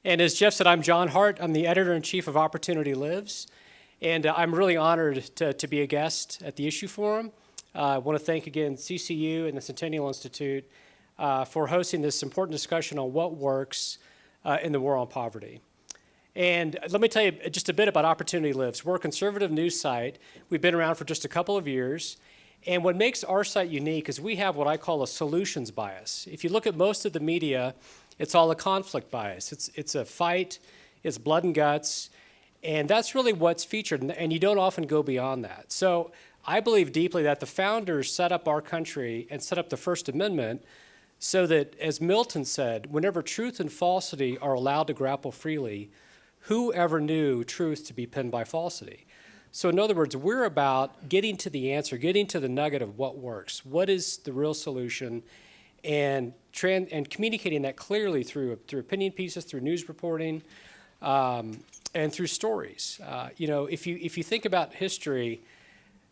And as Jeff said, I'm John Hart. I'm the editor-in-chief of Opportunity Lives. And I'm really honored to be a guest at the Issue Forum. I want to thank again CCU and the Centennial Institute for hosting this important discussion on what works in the war on poverty. And let me tell you just a bit about Opportunity Lives. We're a conservative news site. We've been around for just a couple of years. And what makes our site unique is we have what I call a solutions bias. If you look at most of the media, it's all a conflict bias. It's a fight, it's blood and guts, and that's really what's featured, and you don't often go beyond that. So I believe deeply that the founders set up our country and set up the First Amendment so that, as Milton said, whenever truth and falsity are allowed to grapple freely, who ever knew truth to be pinned by falsity? So in other words, we're about getting to the answer, getting to the nugget of what works. What is the real solution? And communicating that clearly through opinion pieces, through news reporting, and through stories. If you think about history,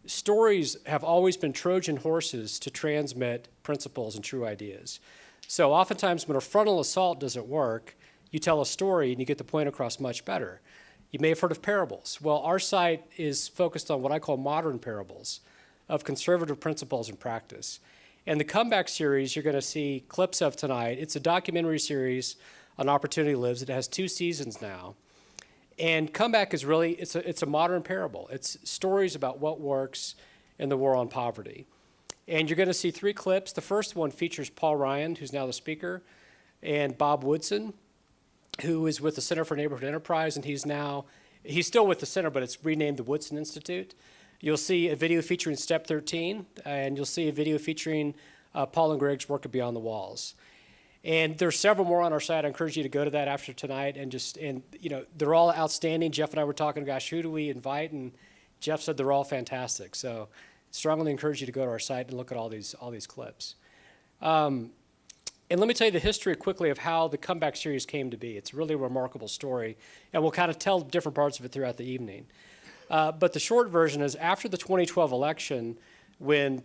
stories have always been Trojan horses to transmit principles and true ideas. So oftentimes when a frontal assault doesn't work, you tell a story and you get the point across much better. You may have heard of parables. Well, our site is focused on what I call modern parables of conservative principles and practice. And the Comeback series you're going to see clips of tonight, it's a documentary series on Opportunity Lives. It has 2 seasons now. And Comeback is really, it's a modern parable. It's stories about what works in the war on poverty. And you're going to see 3 clips. The first one features Paul Ryan, who's now the speaker, and Bob Woodson, who is with the Center for Neighborhood Enterprise, and he's still with the center, but it's renamed the Woodson Institute. You'll see a video featuring Step 13, and you'll see a video featuring Paul and Greg's work at Beyond the Walls. And there's several more on our site. I encourage you to go to that after tonight, and they're all outstanding. Jeff and I were talking, gosh, who do we invite? And Jeff said they're all fantastic. So strongly encourage you to go to our site and look at all these clips. And let me tell you the history quickly of how the Comeback series came to be. It's a really remarkable story, and we'll kind of tell different parts of it throughout the evening. But the short version is after the 2012 election, when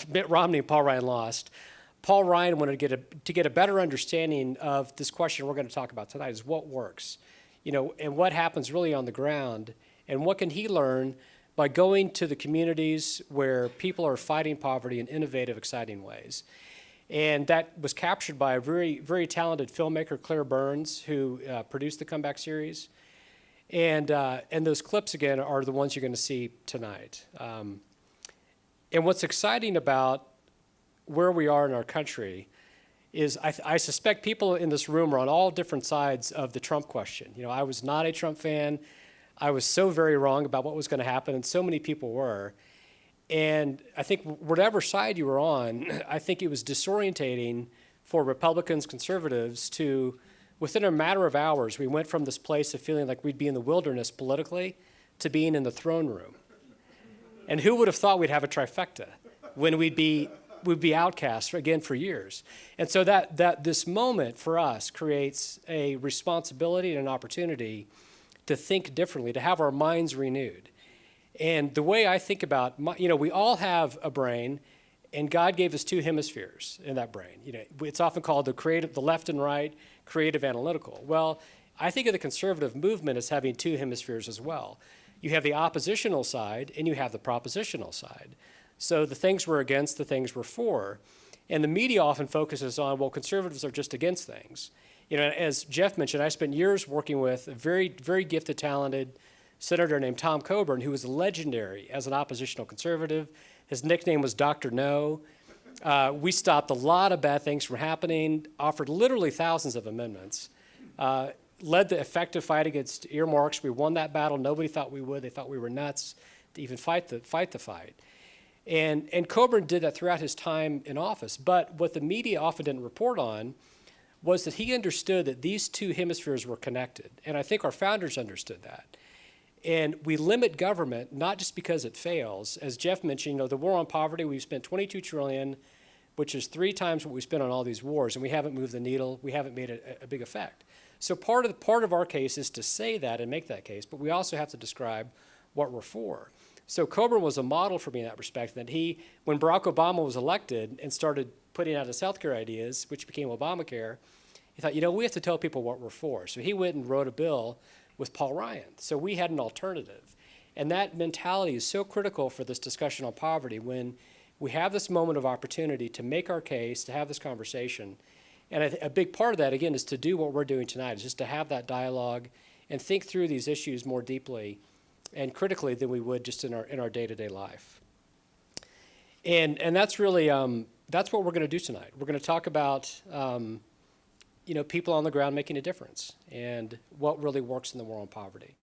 Mitt Romney and Paul Ryan lost, Paul Ryan wanted to get a better understanding of this question we're going to talk about tonight, is what works, and what happens really on the ground, and what can he learn by going to the communities where people are fighting poverty in innovative, exciting ways. And that was captured by a very, very talented filmmaker, Claire Burns, who produced the Comeback series. And those clips, again, are the ones you're going to see tonight. And what's exciting about where we are in our country is I suspect people in this room are on all different sides of the Trump question. I was not a Trump fan. I was so very wrong about what was going to happen, and so many people were. And I think whatever side you were on, I think it was disorientating for Republicans, conservatives to, within a matter of hours, we went from this place of feeling like we'd be in the wilderness politically to being in the throne room. And who would have thought we'd have a trifecta when we'd be outcast again for years? And so that this moment for us creates a responsibility and an opportunity to think differently, to have our minds renewed. And the way I think about, we all have a brain, and God gave us 2 hemispheres in that brain. It's often called the left and right, creative, analytical. Well, I think of the conservative movement as having 2 hemispheres as well. You have the oppositional side, and you have the propositional side. So the things we're against, the things we're for. And the media often focuses on, well, conservatives are just against things. As Jeff mentioned, I spent years working with a very, very gifted, talented senator named Tom Coburn, who was legendary as an oppositional conservative. His nickname was Dr. No. We stopped a lot of bad things from happening, offered literally thousands of amendments, led the effective fight against earmarks. We won that battle. Nobody thought we would. They thought we were nuts to even fight the fight. And Coburn did that throughout his time in office. But what the media often didn't report on was that he understood that these 2 hemispheres were connected. And I think our founders understood that. And we limit government not just because it fails. As Jeff mentioned, the war on poverty, we've spent $22 trillion, which is 3 times what we spent on all these wars, and we haven't moved the needle. We haven't made a big effect. So part of our case is to say that and make that case, but we also have to describe what we're for. So Coburn was a model for me in that respect, that when Barack Obama was elected and started putting out his healthcare ideas, which became Obamacare, he thought, you know, we have to tell people what we're for. So he went and wrote a bill with Paul Ryan. So we had an alternative. And that mentality is so critical for this discussion on poverty when we have this moment of opportunity to make our case, to have this conversation. And a big part of that, again, is to do what we're doing tonight, is just to have that dialogue and think through these issues more deeply and critically than we would just in our day-to-day life. And that's really, that's what we're going to do tonight. We're going to talk about, you know, people on the ground making a difference and what really works in the war on poverty.